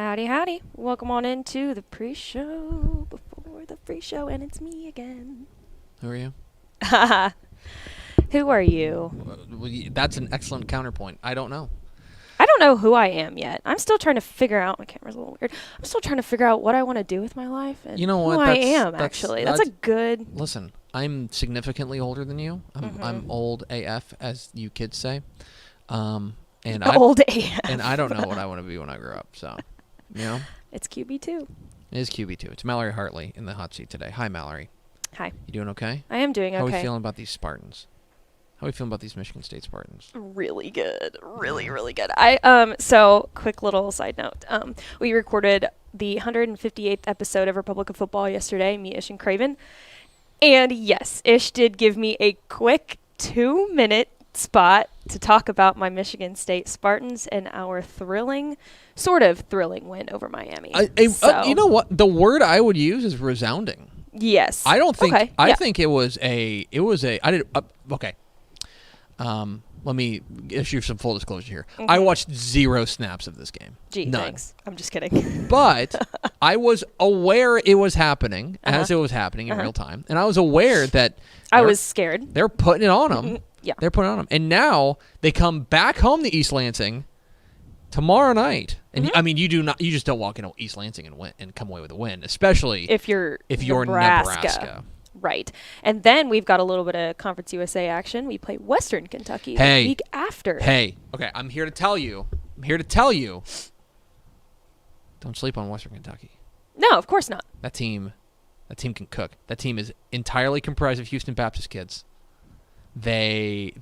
Howdy, howdy. Welcome on into the pre-show before the free show, and it's me again. Who are you? Who are you? That's an excellent counterpoint. I don't know. I don't know who I am yet. I'm still trying to figure out. My camera's a little weird. I'm still trying to figure out what I want to do with my life and You know what? who I That's- am, that's- actually. That's a good... Listen, I'm significantly older than you. I'm old AF, as you kids say. And old AF. And I don't know what I want to be when I grow up. So, you know, It's QB2. it is QB2. It's Mallory Hartley in the hot seat today. Hi, Mallory. Hi. You doing okay? I am doing How are okay. we feeling about these Spartans? How are we feeling about these Michigan State Spartans? Really good. Really good. So quick little side note. We recorded the 158th episode of Republic of Football yesterday, me, Ish, and Craven. And yes, Ish did give me a quick 2-minute spot to talk about my Michigan State Spartans and our sort of thrilling win over Miami. You know what? The word I would use is resounding. Yes. I don't think. Okay. I think it was a. I did. Okay. Let me issue some full disclosure here. Mm-hmm. I watched 0 snaps of this game. Gee, None. thanks. I'm just kidding. But I was aware it was happening as it was happening in real time, and I was aware that I was scared. they're putting it on them. Yeah. They're putting it on them, and now they come back home to East Lansing tomorrow night. And I mean, you just don't walk into East Lansing and win and come away with a win, especially if you're Nebraska. Right. And then we've got a little bit of Conference USA action. We play Western Kentucky the week after. Hey, okay, I'm here to tell you. Don't sleep on Western Kentucky. No, of course not. That team can cook. That team is entirely comprised of Houston Baptist kids. They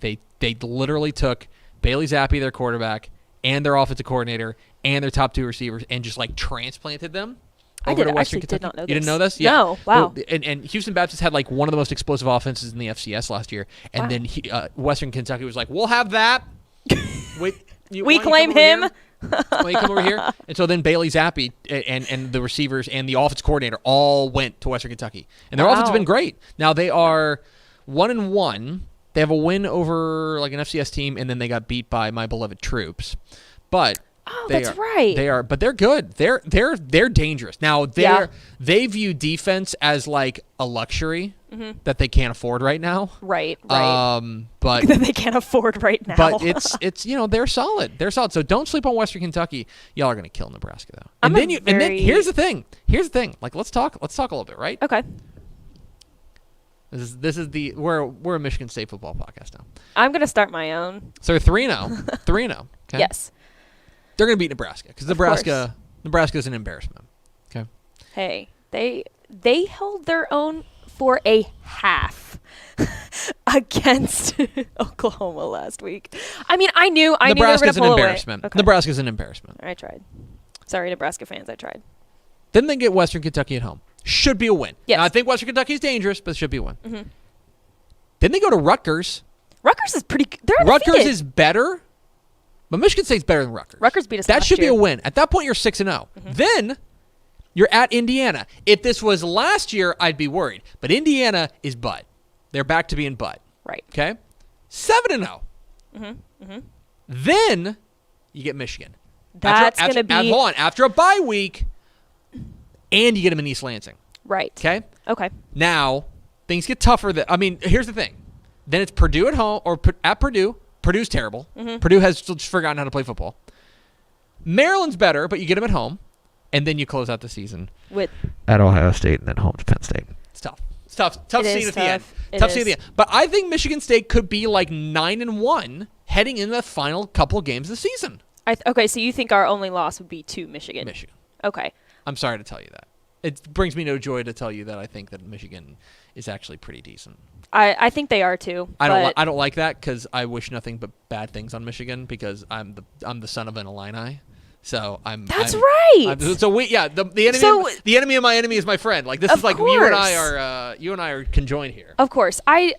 literally took Bailey Zappi, their quarterback, and their offensive coordinator, and their top 2 receivers, and just like transplanted them. I Over to Western actually Kentucky. did not know this. You didn't know this? Yeah. No. Wow. And Houston Baptist had like one of the most explosive offenses in the FCS last year. And then Western Kentucky was like, we'll have that. Wait, we claim him. Why you come over here? And so then Bailey Zappi and the receivers and the offensive coordinator all went to Western Kentucky. And their offense has been great. Now they are 1-1. They have a win over like an FCS team, and then they got beat by my beloved Troops. But that's right. They are, but they're good. They're dangerous. Now they view defense as like a luxury that they can't afford right now. Right. But that they can't afford right now. But it's they're solid. They're solid. So don't sleep on Western Kentucky. Y'all are gonna kill Nebraska though. And then here's the thing. Like let's talk a little bit, right? Okay. This is we're a Michigan State football podcast now. I'm gonna start my own. So they're 3-0. 3-0. Okay? Yes. They're going to beat Nebraska because Nebraska's an embarrassment. Okay. Hey, they held their own for a half against Oklahoma last week. I mean, I knew they were going to pull away. Okay. Nebraska's an embarrassment. I tried. Sorry, Nebraska fans, I tried. Then they get Western Kentucky at home. Should be a win. Yes. Now, I think Western Kentucky is dangerous, but it should be a win. Mm-hmm. Then they go to Rutgers. Rutgers is pretty good. Rutgers is better. But Michigan State's better than Rutgers. Rutgers beat us That last should year. be a win. At that point, you're 6-0. Mm-hmm. Then you're at Indiana. If this was last year, I'd be worried. But Indiana is butt. They're back to being butt. Right. Okay? 7-0. Then you get Michigan. That's going to be... Hold on. After a bye week, and you get them in East Lansing. Right. Okay? Okay. Now, things get tougher. Here's the thing. Then it's Purdue at home, or at Purdue. Purdue's terrible. Purdue has just forgotten how to play football. Maryland's better, but you get them at home, and then you close out the season at Ohio State and then home to Penn State. It's tough. It's tough. Tough scene at the end. Tough scene at the end. But I think Michigan State could be like 9-1 heading into the final couple of games of the season. Okay, so you think our only loss would be to Michigan? Michigan. Okay. I'm sorry to tell you that. It brings me no joy to tell you that I think that Michigan is actually pretty decent. I think they are too. I don't like that because I wish nothing but bad things on Michigan because I'm the son of an Illini, so That's right. The enemy of my enemy is my friend. Like this is like you and I are conjoined here. Of course, I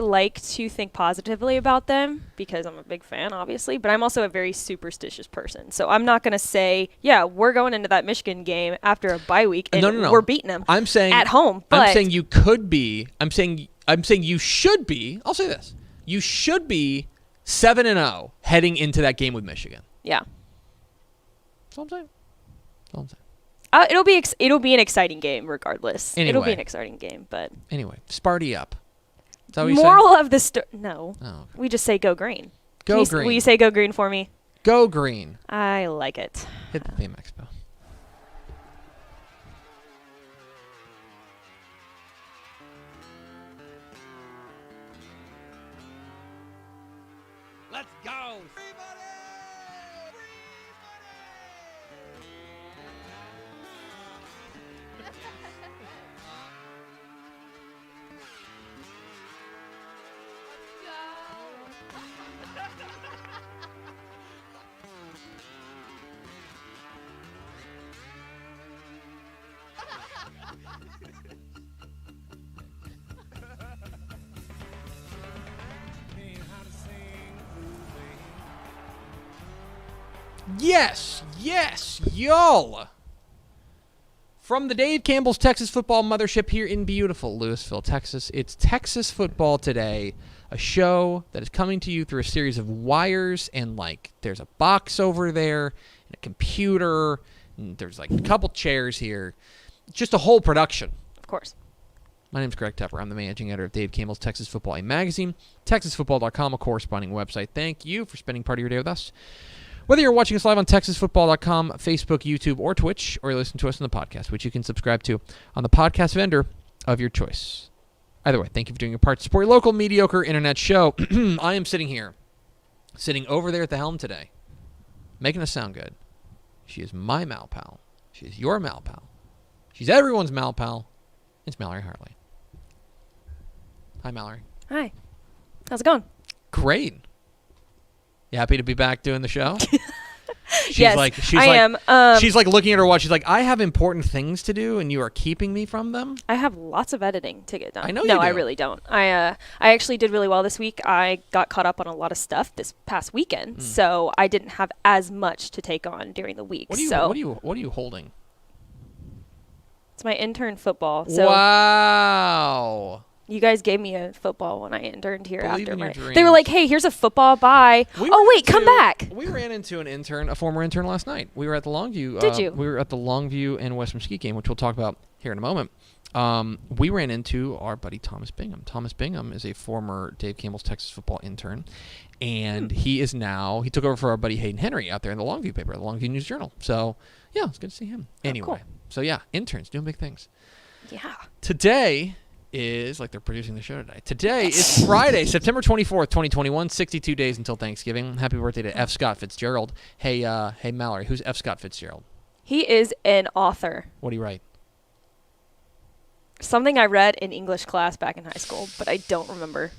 like to think positively about them because I'm a big fan, obviously, but I'm also a very superstitious person. So I'm not going to say, yeah, we're going into that Michigan game after a bye week and we're beating them. I'm saying at home. But I'm saying you could be. I'm saying you should be. I'll say this: you should be 7-0 heading into that game with Michigan. Yeah. That's what I'm saying. That's all I'm saying. It'll be an exciting game regardless. Anyway. It'll be an exciting game, but Anyway, Sparty up. Is that what you say? moral of the story. No, Oh, okay. we just say go green. Go green. Will you say go green for me? Go green. I like it. Hit the theme expo. Let's go. Yes, y'all. From the Dave Campbell's Texas Football Mothership here in beautiful Lewisville, Texas, it's Texas Football Today, a show that is coming to you through a series of wires and, there's a box over there and a computer, and there's, a couple chairs here. It's just a whole production. Of course. My name's Greg Tepper. I'm the managing editor of Dave Campbell's Texas Football, a magazine, texasfootball.com, a corresponding website. Thank you for spending part of your day with us. Whether you're watching us live on texasfootball.com, Facebook, YouTube, or Twitch, or you listen to us on the podcast, which you can subscribe to on the podcast vendor of your choice. Either way, thank you for doing your part to support your local mediocre internet show. I am sitting over there at the helm today, making us sound good. She is my Mal Pal. She is your Mal Pal. She's everyone's Mal Pal. It's Mallory Hartley. Hi, Mallory. Hi. How's it going? Great. You happy to be back doing the show? Yes, I am. She's looking at her watch. She's like, I have important things to do, and you are keeping me from them? I have lots of editing to get done. I know you No, do. I really don't. I actually did really well this week. I got caught up on a lot of stuff this past weekend, so I didn't have as much to take on during the week. What are you holding? It's my intern football. So Wow. you guys gave me a football when I interned here. Believe After in your my, dreams. they were like, "Hey, here's a football. Bye." Come back. We ran into a former intern last night. We were at the Longview. Did you? We were at the Longview and West Mesquite game, which we'll talk about here in a moment. We ran into our buddy Thomas Bingham. Thomas Bingham is a former Dave Campbell's Texas Football intern, and he took over for our buddy Hayden Henry out there in the Longview paper, the Longview News Journal. So, yeah, it's good to see him. Anyway, cool. So yeah, interns doing big things. Yeah. Today is, they're producing the show today. Today is Friday, September 24th, 2021, 62 days until Thanksgiving. Happy birthday to F. Scott Fitzgerald. Hey, Mallory, who's F. Scott Fitzgerald? He is an author. What do you write? Something I read in English class back in high school, but I don't remember.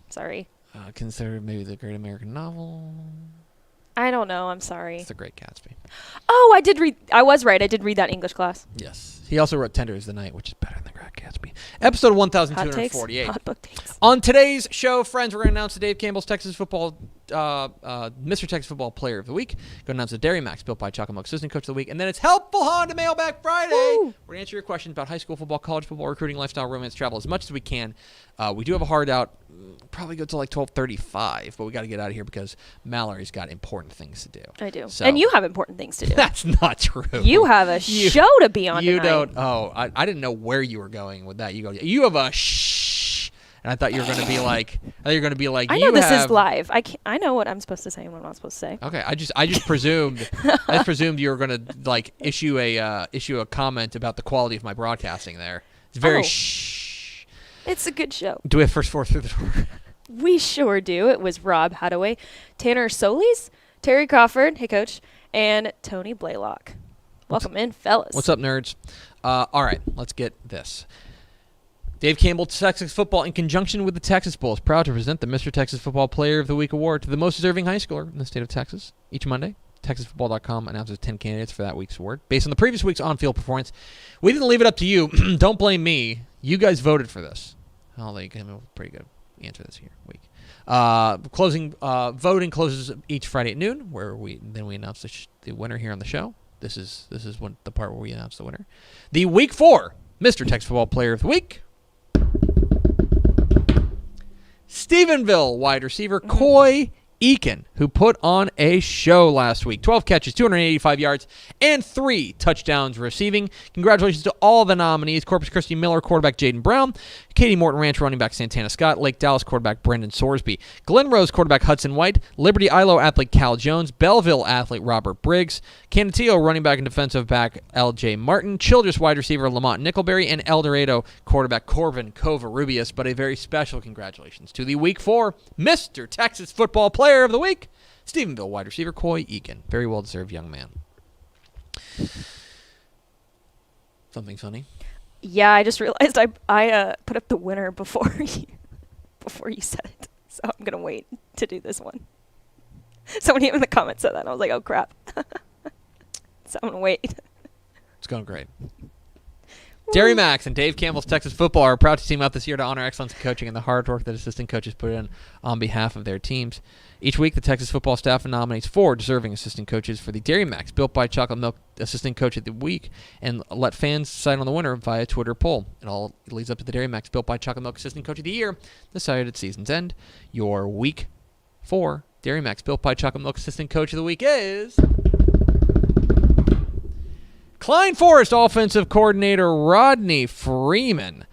Sorry. Considered maybe the Great American Novel. I don't know. I'm sorry. It's The Great Gatsby. Oh, I was right. I did read that in English class. Yes. He also wrote Tender is the Night, which is better than The Great Gatsby. Episode 1248. Hot book takes. On today's show, friends, we're going to announce the Dave Campbell's Texas Football, Mr. Texas Football Player of the Week. Going to announce the Dairy Max built by Chocolate Assistant Coach of the Week. And then it's Helpful Honda Mailbag Friday. Woo! We're going to answer your questions about high school football, college football, recruiting, lifestyle, romance, travel as much as we can. We do have a hard out. Probably go till 12:35, but we got to get out of here because Mallory's got important things to do. I do. So, And you have important things to do. That's not true. You have a show to be on You tonight. don't. Oh, I didn't know where you were going with that. You have a shh. And I thought you were going to be like. I know this is live. I know what I'm supposed to say and what I'm not supposed to say. Okay, I just presumed. I just presumed you were going to issue a comment about the quality of my broadcasting there. It's very shh. It's a good show. Do we have first four through the door? We sure do. It was Rob Hadaway, Tanner Solis, Terry Crawford, hey coach, and Tony Blaylock. Welcome in, fellas. What's up, nerds? All right, let's get this. Dave Campbell, Texas Football, in conjunction with the Texas Bowl, is proud to present the Mr. Texas Football Player of the Week award to the most deserving high schooler in the state of Texas. Each Monday, TexasFootball.com announces 10 candidates for that week's award based on the previous week's on-field performance. We didn't leave it up to you. Don't blame me. You guys voted for this. Oh, they came up with a pretty good answer this week. Voting closes each Friday at noon, where we announce the winner here on the show. This is the part where we announce the winner. The Week 4 Mr. Texas Football Player of the Week. Stephenville wide receiver Coy Eakin, who put on a show last week. 12 catches, 285 yards, and 3 touchdowns receiving. Congratulations to all the nominees. Corpus Christi Miller quarterback Jaden Brown, Katie Morton Ranch running back Santana Scott, Lake Dallas quarterback Brendan Sorsby, Glen Rose quarterback Hudson White, Liberty Ilo athlete Cal Jones, Belleville athlete Robert Briggs, Canutillo running back and defensive back L.J. Martin, Childress wide receiver Lamont Nickelberry, and El Dorado quarterback Corvin Covarrubias. But a very special congratulations to the Week 4 Mr. Texas Football Player of the Week, Stephenville wide receiver Coy Eakin. Very well-deserved young man. Something funny? Yeah, I just realized I put up the winner before you said it, so I'm gonna wait to do this one. Someone in the comments said that, and I was like, oh crap. So I'm gonna wait. It's going great. Derry Max and Dave Campbell's Texas Football are proud to team up this year to honor excellence in coaching and the hard work that assistant coaches put in on behalf of their teams. Each week, the Texas football staff nominates 4 deserving assistant coaches for the Derry Max Built by Chocolate Milk Assistant Coach of the Week and let fans decide on the winner via Twitter poll. It all leads up to the Derry Max Built by Chocolate Milk Assistant Coach of the Year, decided at season's end. Your Week 4 Derry Max Built by Chocolate Milk Assistant Coach of the Week is Klein Forest offensive coordinator Rodney Freeman.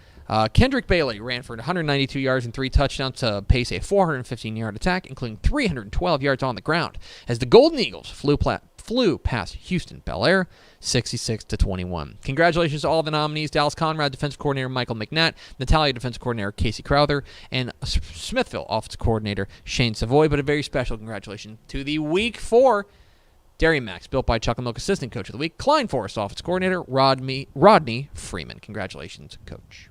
Kendrick Bailey ran for 192 yards and 3 touchdowns to pace a 415-yard attack, including 312 yards on the ground, as the Golden Eagles flew past Houston Bel Air 66-21. Congratulations to all the nominees: Dallas Conrad defensive coordinator Michael McNatt, Natalia defensive coordinator Casey Crowther, and Smithville offensive coordinator Shane Savoy. But a very special congratulations to the Week 4 Derry Max Built by Chocolate Milk Assistant Coach of the Week, Klein Forest offensive coordinator Rodney Freeman. Congratulations, Coach.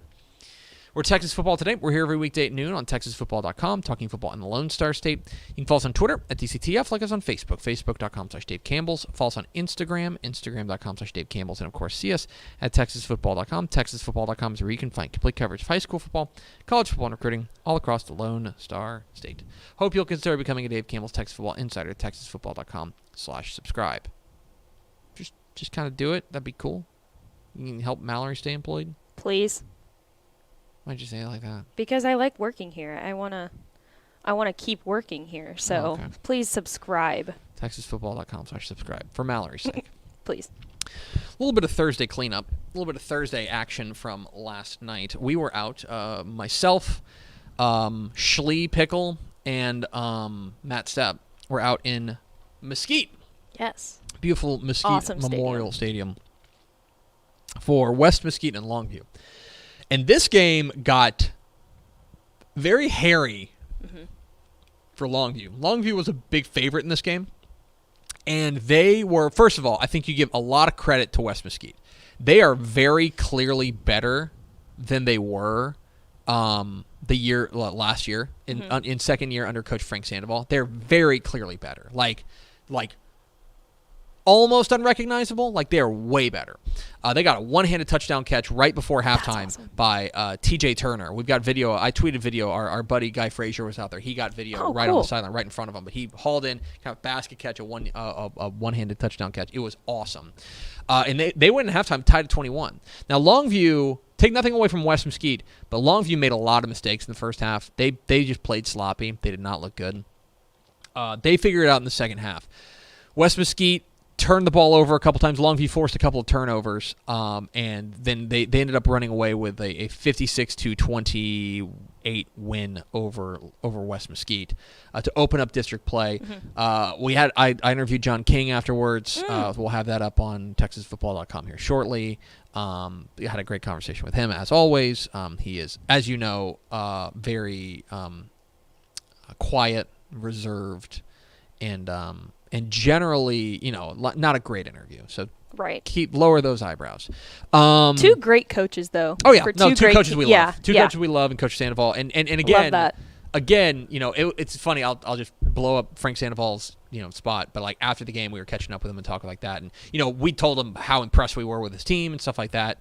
We're Texas Football Today. We're here every weekday at noon on TexasFootball.com, talking football in the Lone Star State. You can follow us on Twitter at DCTF, like us on Facebook, Facebook.com/Dave Campbell's. Follow us on Instagram, Instagram.com/Dave Campbell's. And, of course, see us at TexasFootball.com. TexasFootball.com is where you can find complete coverage of high school football, college football, and recruiting all across the Lone Star State. Hope you'll consider becoming a Dave Campbell's Texas Football Insider at TexasFootball.com/subscribe. Just kind of do it. That'd be cool. You can help Mallory stay employed. Please. Why'd you say it like that? Because I like working here. I wanna keep working here. So Please subscribe. TexasFootball.com/subscribe for Mallory's sake. Please. A little bit of Thursday cleanup. A little bit of Thursday action from last night. We were out. Myself, Schlee Pickle, and Matt Stepp were out in Mesquite. Yes. Beautiful Mesquite awesome Memorial Stadium for West Mesquite and Longview. And this game got very hairy for Longview. Longview was a big favorite in this game. And they were, first of all, I think you give a lot of credit to West Mesquite. They are very clearly better than they were last year in second year under Coach Frank Sandoval. They're very clearly better. Like almost unrecognizable. Like, they're way better. They got a one-handed touchdown catch right before halftime by T.J. Turner. We've got video. I tweeted video. Our buddy Guy Frazier was out there. He got video on the sideline, right in front of him. But he hauled in, kind of basket catch, a one-handed touchdown catch. It was awesome. And they went in halftime tied at 21. Now, Longview, take nothing away from West Mesquite, but Longview made a lot of mistakes in the first half. They just played sloppy. They did not look good. They figured it out in the second half. West Mesquite turned the ball over a couple times. Longview forced a couple of turnovers, and then they ended up running away with a 56-28 win over West Mesquite to open up district play. I interviewed John King afterwards. We'll have that up on TexasFootball.com here shortly. We had a great conversation with him, as always. He is, as you know, very quiet, reserved, and generally, not a great interview. So lower those eyebrows. 2 great coaches, though. Oh yeah, two coaches we love. Two yeah. coaches we love, and Coach Sandoval. And again, love that. Again, it's funny. I'll just blow up Frank Sandoval's spot. But like after the game, we were catching up with him and talking like that, and we told him how impressed we were with his team and stuff like that.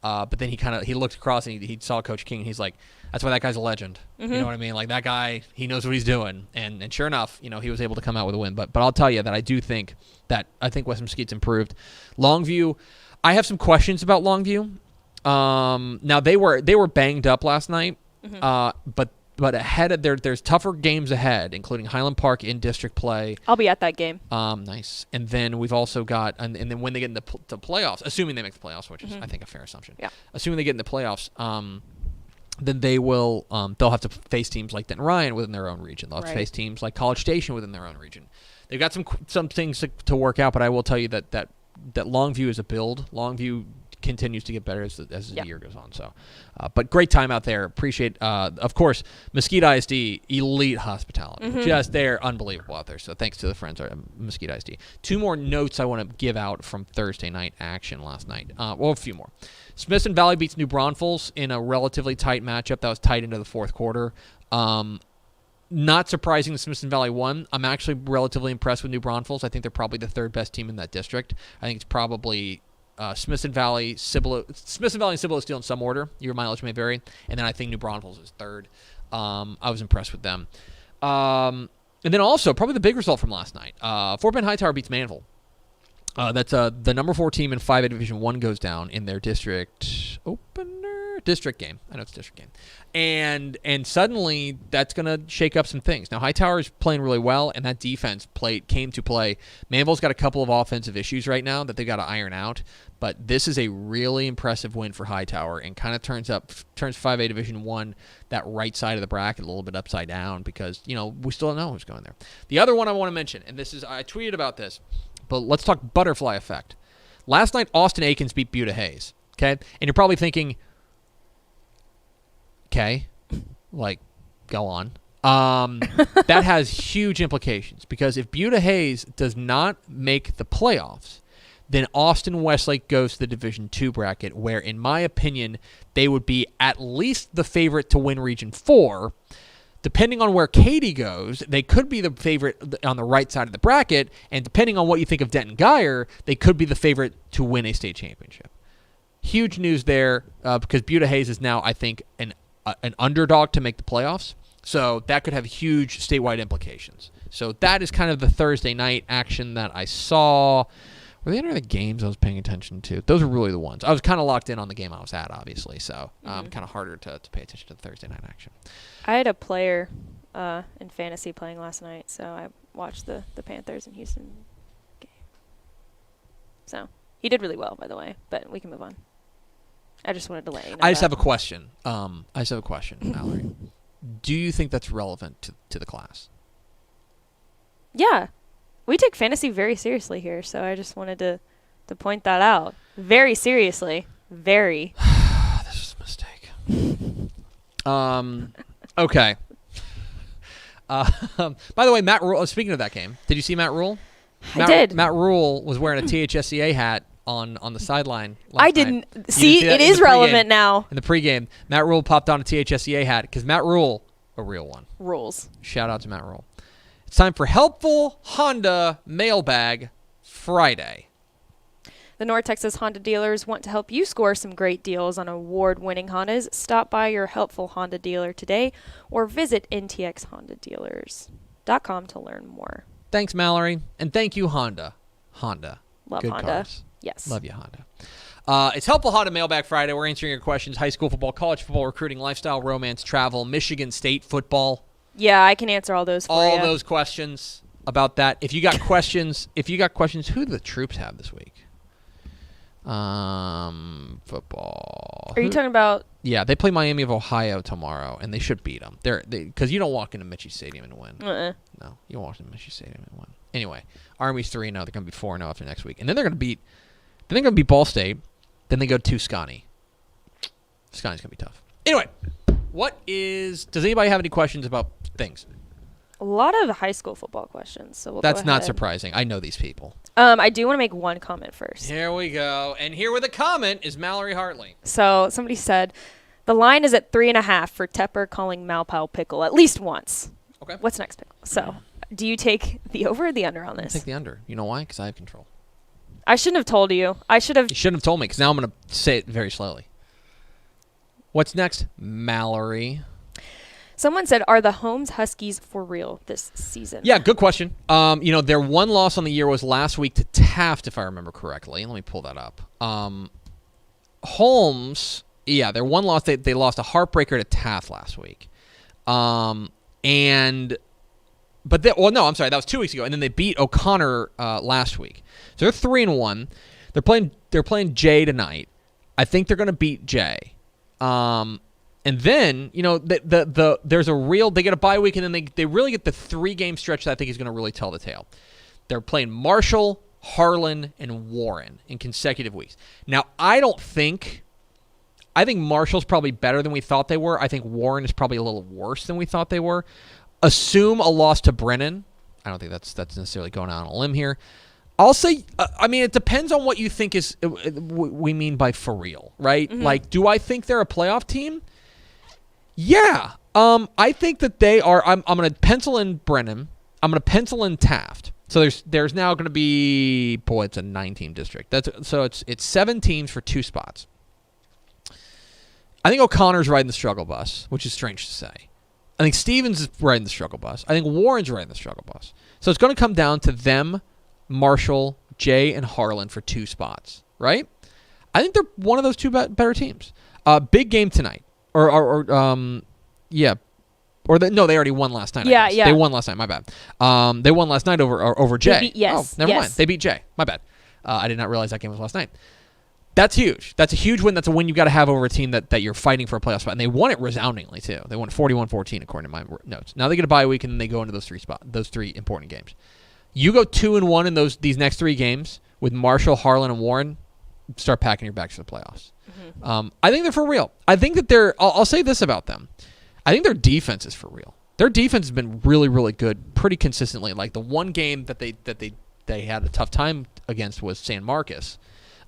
But then he looked across and he saw Coach King, and he's like, that's why that guy's a legend. You know what I mean? Like, that guy, he knows what he's doing. And sure enough, he was able to come out with a win. But I'll tell you that I think West Mesquite's improved. Longview, I have some questions about Longview. Now they were banged up last night. But but ahead of there's tougher games ahead, including Highland Park in district play. I'll be at that game. Nice. And then we've also got, and then when they get into the playoffs, assuming they make the playoffs, which is I think a fair assumption. Yeah. Assuming they get in the playoffs, then they will they'll have to face teams like Denton Ryan within their own region. They'll have to face teams like College Station within their own region. They've got some things to work out, but I will tell you that Longview is a build. Longview continues to get better as the year goes on. So, but great time out there. Appreciate, of course, Mesquite ISD, elite hospitality. Just they're unbelievable out there. So thanks to the friends at Mesquite ISD. 2 more notes I want to give out from Thursday night action last night. Well, a few more. Smithson Valley beats New Braunfels in a relatively tight matchup that was tight into the fourth quarter. Not surprising that Smithson Valley won. I'm actually relatively impressed with New Braunfels. I think they're probably the 3rd best team in that district. I think it's probably Smithson Valley, and Cibolo Steel in some order. Your mileage may vary. And then I think New Braunfels is 3rd. I was impressed with them. And then also, probably the big result from last night. Fort Bend Hightower beats Manville. That's the number 4 team in 5A Division 1 goes down in their district game. I know it's a district game. And suddenly that's going to shake up some things. Now Hightower is playing really well, and that defense came to play. Manville's got a couple of offensive issues right now that they've got to iron out, but this is a really impressive win for Hightower and kind of turns 5A Division 1 that right side of the bracket a little bit upside down because, we still don't know who's going there. The other one I want to mention, and I tweeted about this, but let's talk butterfly effect. Last night, Austin Aikens beat Buda Hayes, okay? And you're probably thinking, okay, go on. That has huge implications because if Buda Hayes does not make the playoffs, then Austin Westlake goes to the Division 2 bracket where, in my opinion, they would be at least the favorite to win Region 4. Depending on where Katy goes, they could be the favorite on the right side of the bracket, and depending on what you think of Denton Geyer, they could be the favorite to win a state championship. Huge news there because Buda Hayes is now, I think, an underdog to make the playoffs. So that could have huge statewide implications. So that is kind of the Thursday night action that I saw. Were there any other games I was paying attention to? Those are really the ones. I was kind of locked in on the game I was at, obviously. So kind of harder to pay attention to the Thursday night action. I had a player in fantasy playing last night, so I watched the Panthers and Houston game. So he did really well, by the way, but we can move on. I just wanted to let you know. I just have a question. Mallory. Do you think that's relevant to the class? Yeah. We take fantasy very seriously here, so I just wanted to point that out. Very seriously. Very. This is a mistake. Okay. By the way, Matt Rule, speaking of that game, did you see Matt Rule? I did. Matt Rule was wearing a THSCA hat on the sideline last I didn't. night. See, it is relevant now. In the pregame, Matt Rule popped on a THSCA hat because Matt Rule, a real one. Rules. Shout out to Matt Rule. It's time for Helpful Honda Mailbag Friday. The North Texas Honda dealers want to help you score some great deals on award-winning Hondas. Stop by your Helpful Honda dealer today or visit ntxhondadealers.com to learn more. Thanks, Mallory. And thank you, Honda. Honda. Love Good Honda. Cars. Yes. Love you, Honda. It's Helpful Honda Mailbag Friday. We're answering your questions. High school football, college football, recruiting, lifestyle, romance, travel, Michigan State football. Yeah, I can answer all those for you. All those questions about that. If you got questions, who do the troops have this week? Football. Are you talking about? Yeah, they play Miami of Ohio tomorrow, and they should beat them. Because you don't walk into Michie Stadium and win. No, you don't walk into Michie Stadium and win. Anyway, Army's 3-0. They're going to be 4-0 after next week, and then they're going to beat Ball State. Then they go to Scotty. Scotty's going to be tough. Anyway, does anybody have any questions about things? A lot of high school football questions. So That's not surprising. I know these people. I do want to make one comment first. Here we go. And here with a comment is Mallory Hartley. So somebody said, the line is at 3.5 for Tepper calling Malpow pickle at least once. Okay. What's next pickle? So do you take the over or the under on this? I'll take the under. You know why? Because I have control. I shouldn't have told you. You shouldn't have told me because now I'm going to say it very slowly. What's next, Mallory? Someone said, are the Holmes Huskies for real this season? Yeah, good question. Their one loss on the year was last week to Taft, if I remember correctly. Let me pull that up. Holmes, their one loss, they lost a heartbreaker to Taft last week. I'm sorry, that was 2 weeks ago, and then they beat O'Connor last week. So they're 3-1. They're playing Jay tonight. I think they're going to beat Jay. And then, there's they get a bye week, and then they really get the 3-game stretch that I think is going to really tell the tale. They're playing Marshall, Harlan, and Warren in consecutive weeks. Now, I think Marshall's probably better than we thought they were. I think Warren is probably a little worse than we thought they were. Assume a loss to Brennan. I don't think that's necessarily going out on a limb here. I'll say, it depends on what you think we mean by for real, right? Mm-hmm. Like, do I think they're a playoff team? Yeah. I think that they are. I'm going to pencil in Brennan. I'm going to pencil in Taft. So there's now going to be, it's a 9-team district. It's 7 teams for 2 spots. I think O'Connor's riding the struggle bus, which is strange to say. I think Stevens is riding the struggle bus. I think Warren's riding the struggle bus. So it's going to come down to them, Marshall, Jay, and Harlan for 2 spots, right? I think they're one of those 2 better teams. Big game tonight. No, they already won last night. Yeah. They won last night. My bad. They won last night over Jay. Yes. Oh, never mind. They beat Jay. My bad. I did not realize that game was last night. That's huge. That's a huge win. That's a win you got to have over a team that you're fighting for a playoff spot. And they won it resoundingly, too. They won 41-14, according to my notes. Now they get a bye week, and then they go into those 3 important games. You go 2-1 in these next 3 games with Marshall, Harlan, and Warren, start packing your bags for the playoffs. Mm-hmm. I think they're for real. I think that I'll say this about them. I think their defense is for real. Their defense has been really, really good pretty consistently. Like the one game that they had a tough time against was San Marcos.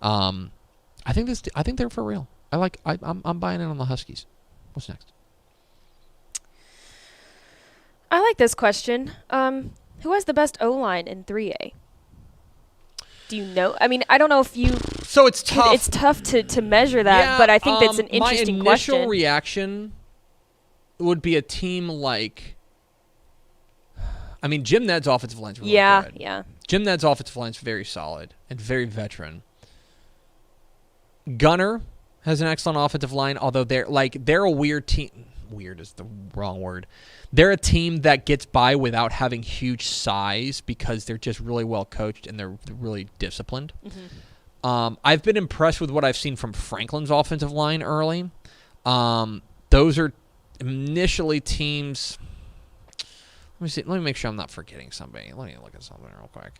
I think they're for real. I'm buying in on the Huskies. What's next? I like this question. Who has the best O-line in 3A? Do you know? I don't know if you... So it's tough. It's tough to measure that, but I think that's an interesting question. My initial reaction would be a team like... Jim Ned's offensive line's really good. Yeah. Jim Ned's offensive line's very solid and very veteran. Gunner has an excellent offensive line, although they're a weird team. Weird is the wrong word. They're a team that gets by without having huge size because they're just really well coached and they're really disciplined. Mm-hmm. I've been impressed with what I've seen from Franklin's offensive line early. Those are initially teams. Let me see. Let me make sure I'm not forgetting somebody. Let me look at something real quick.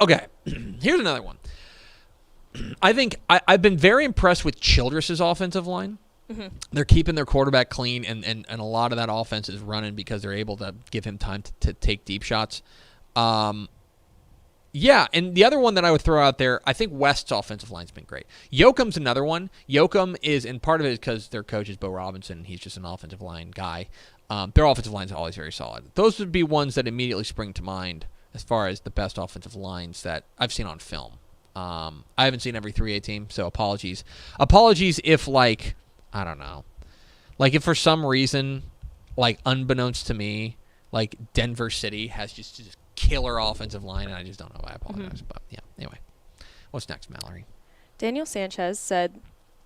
Okay. Here's another one. I think I've been very impressed with Childress's offensive line. Mm-hmm. They're keeping their quarterback clean, and a lot of that offense is running because they're able to give him time to take deep shots. Yeah, and the other one that I would throw out there, I think West's offensive line's been great. Yoakum's another one. Yoakum is, and part of it is because their coach is Bo Robinson, and he's just an offensive line guy. Their offensive line is always very solid. Those would be ones that immediately spring to mind as far as the best offensive lines that I've seen on film. I haven't seen every 3A team, so apologies. Apologies if, I don't know. If for some reason, unbeknownst to me, Denver City has just killer offensive line, and I just don't know. I apologize. Mm-hmm. But, yeah, anyway. What's next, Mallory? Daniel Sanchez said,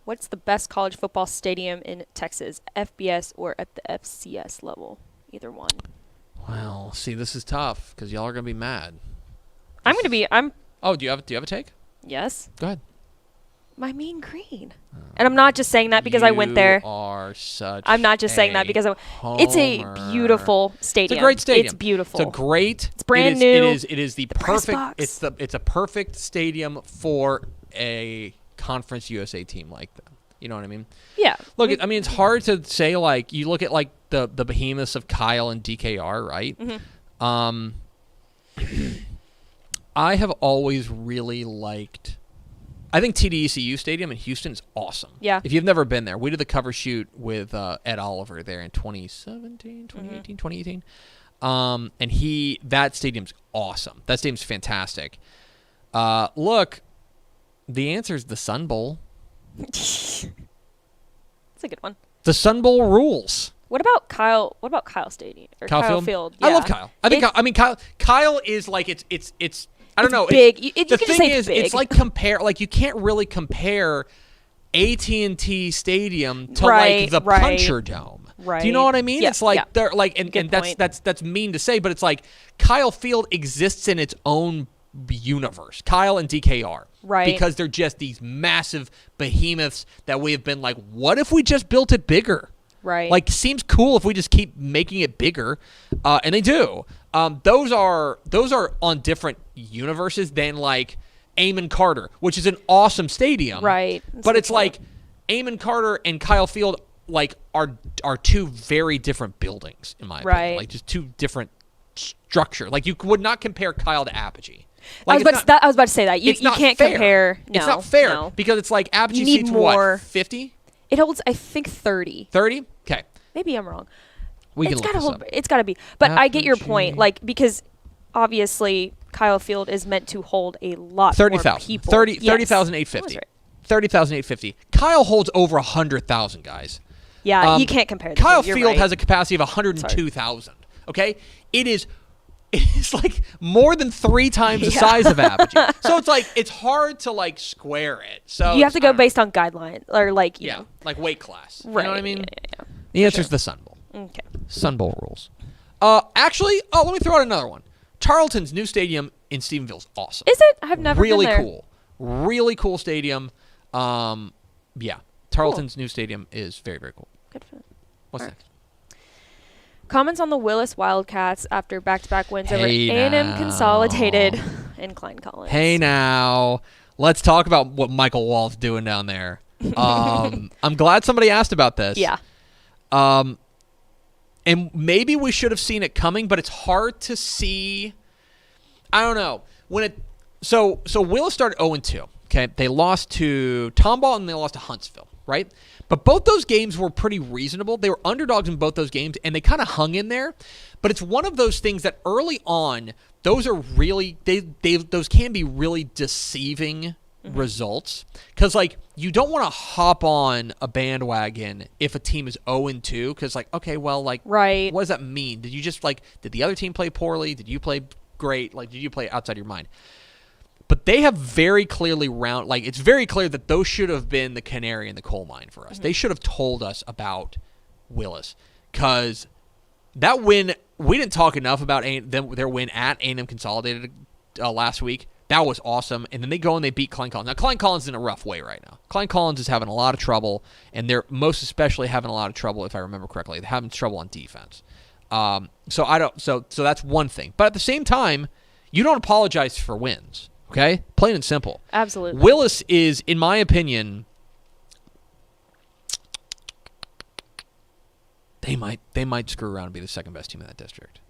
what's the best college football stadium in Texas, FBS or at the FCS level? Either one. Well, see, this is tough because y'all are going to be mad. Oh, do you have a take? Yes. Go ahead. My Mean Green. And I'm not just saying that because I went there. I'm not just saying that because it's a beautiful stadium. It's a great stadium. It's beautiful. It's brand new. It is the perfect. It's a perfect stadium for a Conference USA team like that. You know what I mean? Yeah. Look, it's hard to say. You look at the behemoths of Kyle and DKR, right? Mm-hmm. I have always really liked. I think TDECU Stadium in Houston is awesome. Yeah. If you've never been there, we did the cover shoot with Ed Oliver there in 2017, 2018, 2018. And that stadium's awesome. That stadium's fantastic. Look, the answer is the Sun Bowl. That's a good one. The Sun Bowl rules. What about Kyle Stadium or Kyle Field? Yeah. I love Kyle. Kyle is it's I don't know. Big. The thing is, it's you can't really compare AT&T Stadium to like the Puncher Dome. Right. Do you know what I mean? Yeah, It's like yeah. they're like, and that's mean to say, but it's like Kyle Field exists in its own universe. Kyle and DKR. Right. Because they're just these massive behemoths that we have been like, what if we just built it bigger? Right. Like, seems cool if we just keep making it bigger, and they do. Those are on different universes than like Amon Carter, which is an awesome stadium. Right. But it's like Amon Carter and Kyle Field like are two very different buildings in my opinion. Right. Like just two different structure. Like you would not compare Kyle to Apogee. I Like was about to say that. You can't fair. compare. No, it's not fair no. because it's like Apogee You need seats more. what, 50? It holds, I think, 30. 30? Okay. Maybe I'm wrong. We can It's look gotta this hold. up. It's gotta be. But I get your Apogee. point. Like, because obviously Kyle Field is meant to hold a lot more 30,000. people. 30,850. That's right. 30,850. Kyle holds over 100,000 guys. Yeah, you can't compare. The Kyle two. You're Field right. has a capacity of 102,000. Okay, it is like more than 3 times the size of Apogee. So it's like it's hard to like square it. So You have to I go don't know. based on guideline or like you know. like weight class. Right. You know what I mean? Yeah. The answer is the Sun Bowl. Okay. Sun Bowl rules. Actually, let me throw out another one. Tarleton's new stadium in Stephenville is awesome. Is it? I've never really been there. cool. Really cool stadium. Yeah. Tarleton's new stadium is very, very cool. Good for them. What's All right. next? Comments on the Willis Wildcats after back-to-back wins over Hey A&M now. Consolidated and Klein Collins. Hey now, let's talk about what Michael Wall's doing down there. I'm glad somebody asked about this. Yeah. And maybe we should have seen it coming, but it's hard to see. I don't know. So Willis started 0-2. Okay, they lost to Tomball and they lost to Huntsville, right? But both those games were pretty reasonable. They were underdogs in both those games, and they kind of hung in there. But it's one of those things that early on, those are really those can be really deceiving results, because like you don't want to hop on a bandwagon if a team is 0-2, because like, okay, well, like, Right. what does that mean? Did you just like, did the other team play poorly? Did you play great? Like, did you play outside your mind? But they have very clearly it's very clear that those should have been the canary in the coal mine for us. They should have told us about Willis, because that win, we didn't talk enough about their win at A&M Consolidated last week. That was awesome. And then they go and they beat Klein Collins. Now, Klein Collins is in a rough way right now. Klein Collins is having a lot of trouble, and they're most especially having a lot of trouble, if I remember correctly. They're having trouble on defense. So that's one thing. But at the same time, you don't apologize for wins. Okay? Plain and simple. Absolutely. Willis is, in my opinion, they might screw around and be the second best team in that district.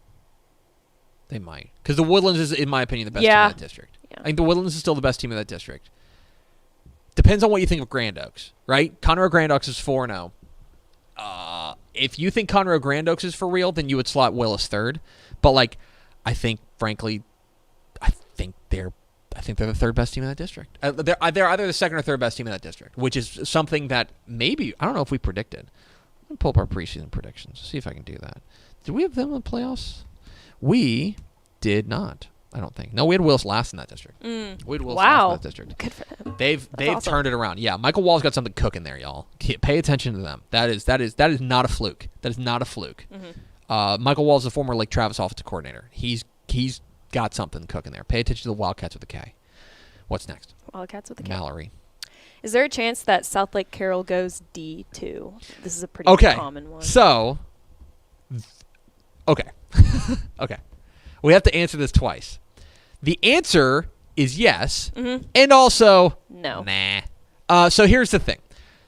They might. Because the Woodlands is, in my opinion, the best team in that district. Yeah. I think the Woodlands is still the best team in that district. Depends on what you think of Grand Oaks, right? Conroe Grand Oaks is 4-0. If you think Conroe Grand Oaks is for real, then you would slot Willis third. But, like, I think, frankly, I think they're the third best team in that district. They're either the second or third best team in that district, which is something that maybe, I don't know if we predicted. Let me pull up our preseason predictions, see if I can do that. Did we have them in the playoffs? We did not, I don't think. No, we had Willis last in that district. We had Willis last in that district. Good for them. They've awesome. turned it around. Yeah, Michael Wall's got something cooking there, y'all. Pay attention to them. That is not a fluke. That is not a fluke. Michael Wall's the former Lake Travis offensive coordinator. He's got something cooking there. Pay attention to the Wildcats with a K. What's next? Wildcats with a K. Mallory. Is there a chance that Southlake Carroll goes D2? This is a pretty common one. So, okay. Okay. We have to answer this twice. The answer is yes, and also No. nah. So here's the thing.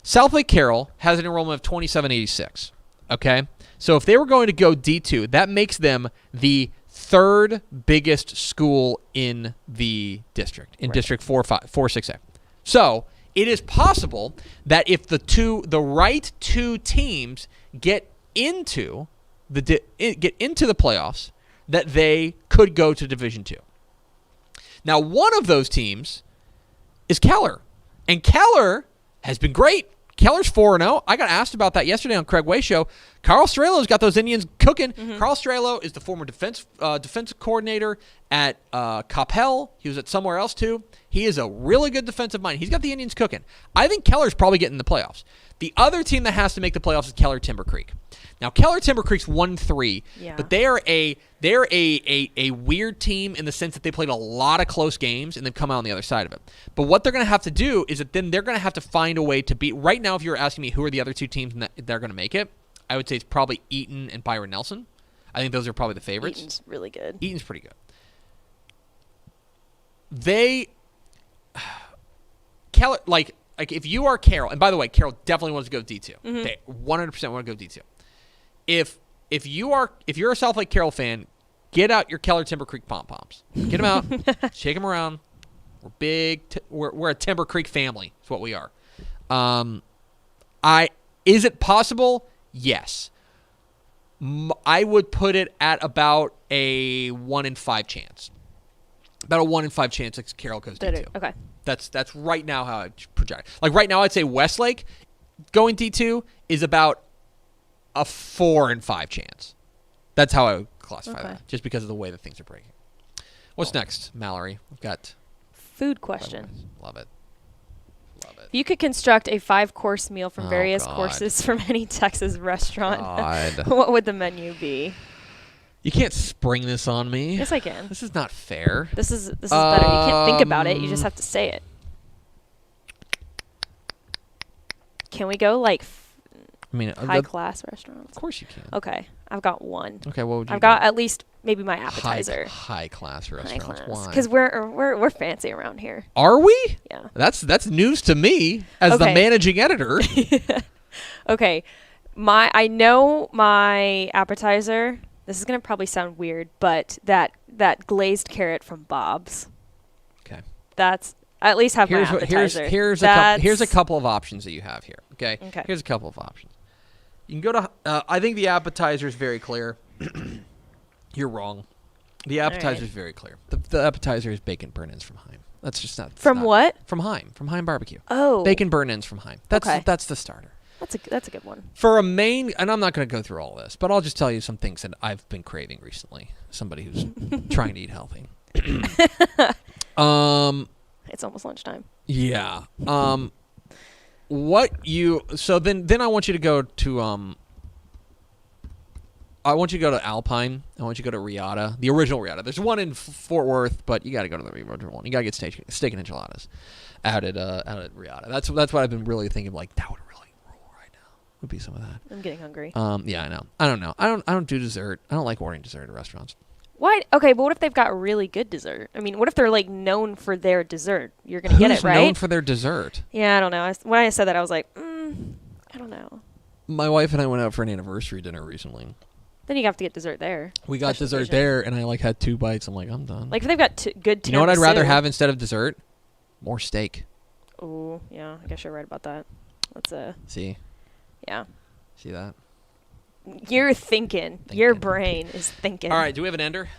Southlake Carroll has an enrollment of 2786. Okay? So if they were going to go D2, that makes them the third biggest school in the district, in District 4-6A. So it is possible that if the right two teams get into the playoffs, that they could go to Division II. Now, one of those teams is Keller, and Keller has been great. Keller's 4-0. I got asked about that yesterday on Craig Way Show. Carl Stralo's got those Indians cooking. Carl Stralo is the former defensive coordinator at Coppell. He was at somewhere else too. He is a really good defensive mind. He's got the Indians cooking. I think Keller's probably getting the playoffs. The other team that has to make the playoffs is Keller Timber Creek. Now, Keller Timber Creek's 1-3, but they're a weird team in the sense that they played a lot of close games and they've come out on the other side of it. But what they're going to have to do is that then they're going to have to find a way to beat. Right now, if you were asking me who are the other two teams that they're going to make it, I would say it's probably Eaton and Byron Nelson. I think those are probably the favorites. Eaton's really good. Eaton's pretty good. Keller, like if you are Carroll, and by the way, Carroll definitely wants to go D2. They 100% want to go D2. If you're a Southlake Carroll fan, get out your Keller Timber Creek pom-poms. Get them out, shake them around. We're big. We're a Timber Creek family. That's what we are. Is it possible? Yes. I would put it at about a 1 in 5 chance. About a 1 in 5 chance that Carroll goes D2. Okay. That's right now how I project. Like right now, I'd say Westlake going D2 is about a 4 in 5 chance. That's how I would classify that, just because of the way that things are breaking. What's next, Mallory? We've got food question. Love it. If you could construct a 5-course meal from various courses from any Texas restaurant, what would the menu be? You can't spring this on me. Yes, I can. This is not fair. This is better. You can't think about it. You just have to say it. Can we go like high-class restaurants? Of course you can. Okay. I've got one. Okay, what would you I've got at least maybe my appetizer. High-class restaurants. Why? Because we're fancy around here. Are we? Yeah. That's news to me as the managing editor. Okay. I know my appetizer. This is going to probably sound weird, but that glazed carrot from Bob's. Okay. That's at least have my appetizer. Here's a couple of options that you have here. Okay. Here's a couple of options. You can go to. I think the appetizer is very clear. You're wrong. The appetizer is very clear. The appetizer is bacon burn-ins from Heim. That's just not what? From Heim Barbecue. Oh. Bacon burn-ins from Heim. That's the starter. That's a good one. For a main, and I'm not going to go through all this, but I'll just tell you some things that I've been craving recently. Somebody who's trying to eat healthy. It's almost lunchtime. Yeah. So then I want you to go to Alpine. I want you to go to Riata, the original Riata. There's one in Fort Worth, but you got to go to the original one. You got to get steak and enchiladas out at Riata. That's what I've been really thinking. Like that would really rule right now. Would be some of that. I'm getting hungry. Yeah, I know. I don't know. I don't do dessert. I don't like ordering dessert at restaurants. Why? Okay, but what if they've got really good dessert? I mean, what if they're like known for their dessert? You're gonna get it right. Who's known for their dessert? Yeah, I don't know. When I said that, I was like, I don't know. My wife and I went out for an anniversary dinner recently. Then you have to get dessert there. We got dessert there, and I had 2 bites. I'm like, I'm done. Like if they've got good tiramisu. You know what I'd rather have instead of dessert? More steak. Ooh, yeah. I guess you're right about that. Let's see. Yeah. See that? You're thinking. Your brain is thinking. All right. Do we have an ender?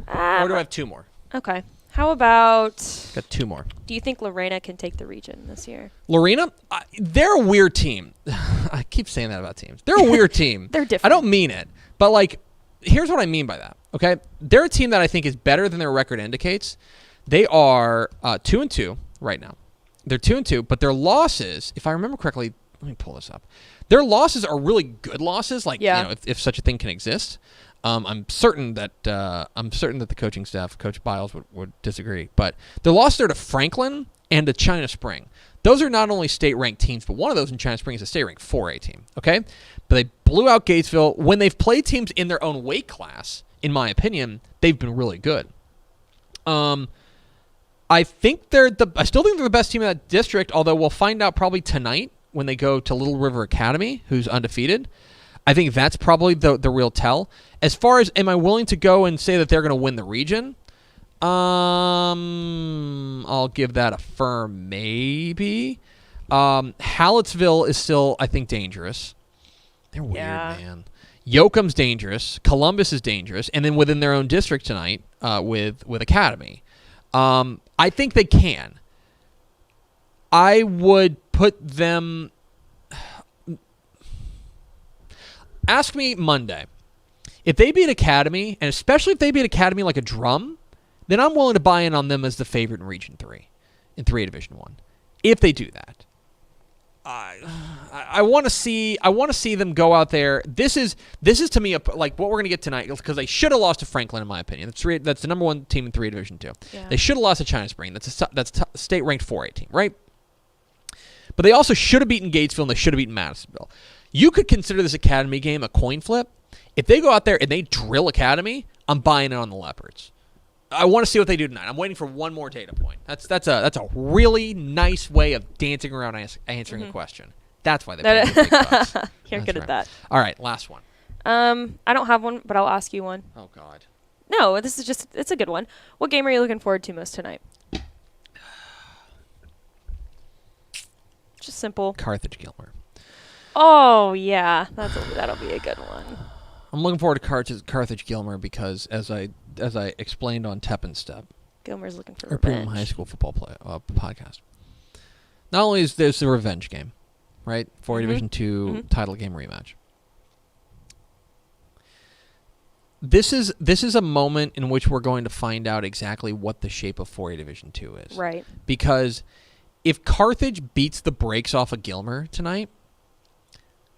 Or do I have 2 more? Okay. How about... Got 2 more. Do you think Lorena can take the region this year? Lorena? They're a weird team. I keep saying that about teams. They're a weird team. They're different. I don't mean it. But, like, here's what I mean by that, okay? They're a team that I think is better than their record indicates. They are 2-2 right now. They're 2-2, but their losses, if I remember correctly, let me pull this up. Their losses are really good losses, like, if such a thing can exist. I'm certain that the coaching staff, Coach Biles, would disagree. But their losses are to Franklin and to China Spring. Those are not only state-ranked teams, but one of those in China Spring is a state-ranked 4A team, okay? But they blew out Gatesville. When they've played teams in their own weight class, in my opinion, they've been really good. I think I still think they're the best team in that district, although we'll find out probably tonight when they go to Little River Academy, who's undefeated. I think that's probably the real tell. As far as am I willing to go and say that they're going to win the region, I'll give that a firm maybe. Hallettsville is still, I think, dangerous. They're weird, man. Yoakum's dangerous. Columbus is dangerous. And then within their own district tonight with Academy. I think they can. I would put them ask me Monday. If they beat Academy, and especially if they beat Academy like a drum, then I'm willing to buy in on them as the favorite in Region 3, in 3A Division 1. If they do that. I want to see them go out there. This is to me like what we're going to get tonight, because they should have lost to Franklin in my opinion. That's the number 1 team in 3A Division 2. Yeah. They should have lost to China Spring. That's a state ranked 4A team, right? But they also should have beaten Gatesville and they should have beaten Madisonville. You could consider this Academy game a coin flip. If they go out there and they drill Academy, I'm buying it on the Leopards. I want to see what they do tonight. I'm waiting for one more data point. That's a really nice way of dancing around answering a question. That's why they pay the big bucks. You're good at that. All right, last one. I don't have one, but I'll ask you one. Oh God. No, it's a good one. What game are you looking forward to most tonight? Just simple. Carthage Gilmer. Oh yeah, that'll be a good one. I'm looking forward to Carthage Gilmer because as I explained on Tep and Step, Gilmer's looking for our revenge. premium high school football podcast. Not only is this a revenge game, right? 4A Division 2 title game rematch. This is a moment in which we're going to find out exactly what the shape of 4A Division 2 is. Right. Because if Carthage beats the brakes off of Gilmer tonight,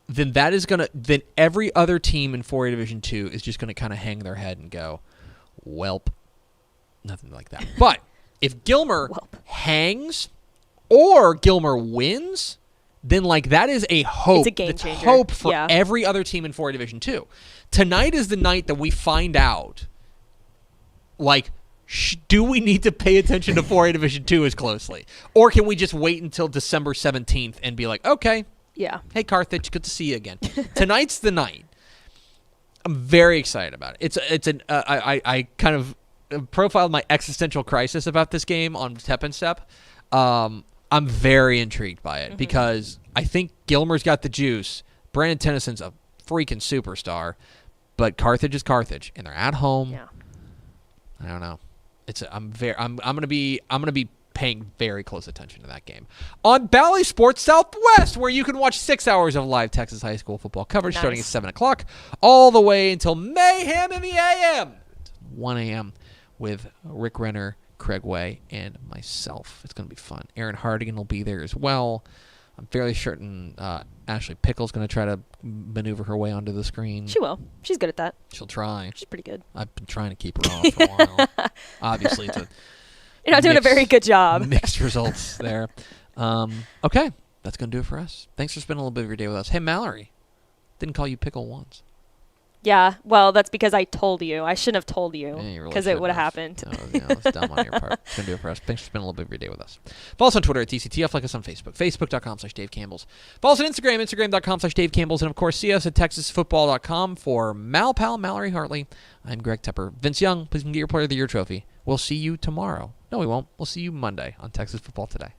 then then every other team in 4A Division 2 is just gonna kind of hang their head and go, "Welp," nothing like that. But if Gilmer hangs or Gilmer wins, then like that is a hope. It's a game changer. Hope for every other team in 4A Division 2. Tonight is the night that we find out, like, do we need to pay attention to 4A Division 2 as closely, or can we just wait until December 17th and be like, okay. Yeah. Hey, Carthage, good to see you again. Tonight's the night. I'm very excited about it. I kind of profiled my existential crisis about this game on Tep and Step. I'm very intrigued by it because I think Gilmer's got the juice. Brandon Tennyson's a freaking superstar, but Carthage is Carthage, and they're at home. Yeah. I don't know. I'm gonna be paying very close attention to that game on Bally Sports Southwest, where you can watch 6 hours of live Texas high school football coverage starting at 7 o'clock all the way until mayhem in the a.m. 1 a.m. with Rick Renner, Craig Way, and myself. It's going to be fun. Aaron Hardigan will be there as well. I'm fairly certain Ashley Pickle's going to try to maneuver her way onto the screen. She will. She's good at that. She'll try. She's pretty good. I've been trying to keep her off for a while. Obviously, it's a You're not doing a very good job. Mixed results there. Okay, that's going to do it for us. Thanks for spending a little bit of your day with us. Hey, Mallory. Didn't call you Pickle once. Yeah, well, that's because I told you. I shouldn't have told you because it would have happened. That's dumb on your part. It's going to do it for us. Thanks for spending a little bit of your day with us. Follow us on Twitter at TCTF. Like us on Facebook. Facebook.com/Dave Campbell's. Follow us on Instagram. Instagram.com/Dave Campbell's. And, of course, see us at TexasFootball.com. For Mallory Hartley, I'm Greg Tepper. Vince Young, please get your Player of the Year trophy. We'll see you tomorrow. No, we won't. We'll see you Monday on Texas Football Today.